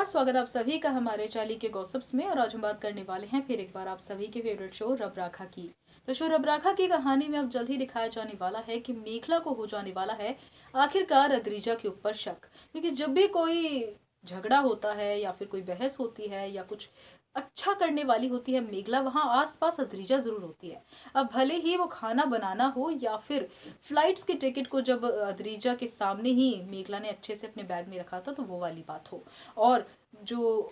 नमस्कार, स्वागत आप सभी का हमारे चाली के गॉसिप्स में। और आज हम बात करने वाले हैं फिर एक बार आप सभी के फेवरेट शो रब राखा की। तो शो रब राखा की कहानी में अब जल्द ही दिखाया जाने वाला है कि मेखला को हो जाने वाला है आखिरकार अद्रिजा के ऊपर शक। क्योंकि जब भी कोई झगड़ा होता है या फिर कोई बहस होती है या कुछ अच्छा करने वाली होती है मेघला, वहाँ आसपास अद्रिजा जरूर होती है। अब भले ही वो खाना बनाना हो या फिर फ्लाइट्स के टिकट को जब अद्रिजा के सामने ही मेघला ने अच्छे से अपने बैग में रखा था तो वो वाली बात हो। और जो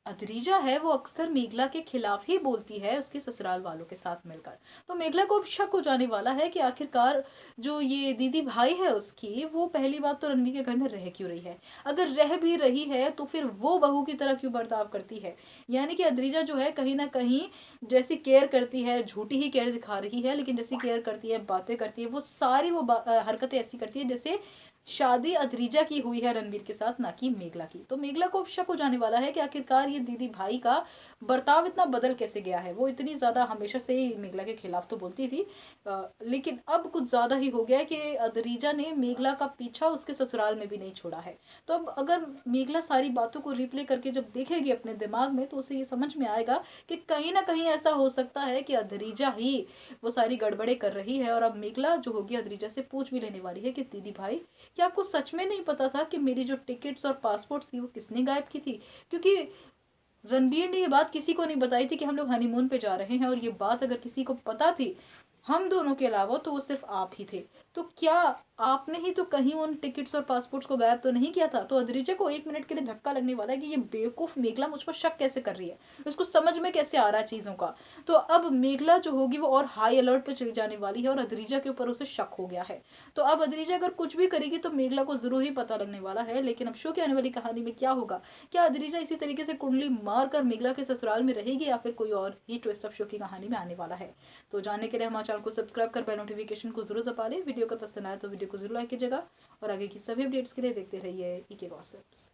अद्रिजा है वो अक्सर मेघला के खिलाफ ही बोलती है उसके ससुराल वालों के साथ मिलकर। तो मेघला को अब शक हो जाने वाला है कि आखिरकार जो ये दीदी भाई है उसकी, वो पहली बात तो रणबीर के घर में रह क्यों रही है। अगर रह भी रही है तो फिर वो बहू की तरह क्यों बर्ताव करती है। यानी कि अद्रिजा जो है कहीं ना कहीं जैसी केयर करती है, झूठी ही केयर दिखा रही है, लेकिन जैसी केयर करती है, बातें करती है, वो सारी हरकतें ऐसी करती है जैसे शादी अद्रिजा की हुई है रणबीर के साथ, ना कि मेघला की। तो मेघला को शक हो जाने वाला है कि आखिरकार ये दीदी भाई का बर्ताव इतना बदल कैसे गया है। वो इतनी ज्यादा हमेशा से ही मेघला के खिलाफ तो बोलती थी, लेकिन अब कुछ ज्यादा ही हो गया है कि अद्रिजा ने मेघला का पीछा उसके ससुराल में भी नहीं छोड़ा है। तो अब अगर मेघला सारी बातों को रिप्ले करके जब देखेगी अपने दिमाग में, तो उसे ये समझ में आएगा कि कहीं ना कहीं ऐसा हो सकता है कि अद्रिजा ही वो सारी गड़बड़े कर रही है। और अब मेघला जो होगी अद्रिजा से पूछ भी लेने वाली है कि दीदी भाई, क्या आपको सच में नहीं पता था कि मेरी जो टिकट्स और पासपोर्ट थी वो किसने गायब की थी। क्योंकि रणबीर ने ये बात किसी को नहीं बताई थी कि हम लोग हनीमून पे जा रहे हैं, और ये बात अगर किसी को पता थी हम दोनों के अलावा तो वो सिर्फ आप ही थे। तो क्या आपने ही तो कहीं उन टिकट्स और पासपोर्ट्स को गायब तो नहीं किया था। तो अद्रिजा को एक मिनट के लिए धक्का लगने वाला है कि ये बेवकूफ मेघला मुझ पर शक कैसे कर रही है, उसको समझ में कैसे आ रहा है चीजों का। तो अब मेघला जो होगी वो और हाई अलर्ट पे चली जाने वाली है और अद्रिजा के ऊपर उसे शक हो गया है। तो अब अद्रिजा अगर कुछ भी करेगी तो मेघला को जरूर ही पता लगने वाला है। लेकिन अब शो की आने वाली कहानी में क्या होगा, क्या अद्रिजा इसी तरीके से कुंडली मार कर मेघला के ससुराल में रहेगी या फिर कोई और ही ट्विस्ट ऑफ शो की कहानी में आने वाला है। तो जानने के लिए हमारे चैनल को सब्सक्राइब कर बेल नोटिफिकेशन को जरूर दबा लें। वीडियो का पसंद आया तो वीडियो को जरूर लाइक कीजिएगा और आगे की सभी अपडेट्स के लिए देखते रहिए ईके गॉसिप्स।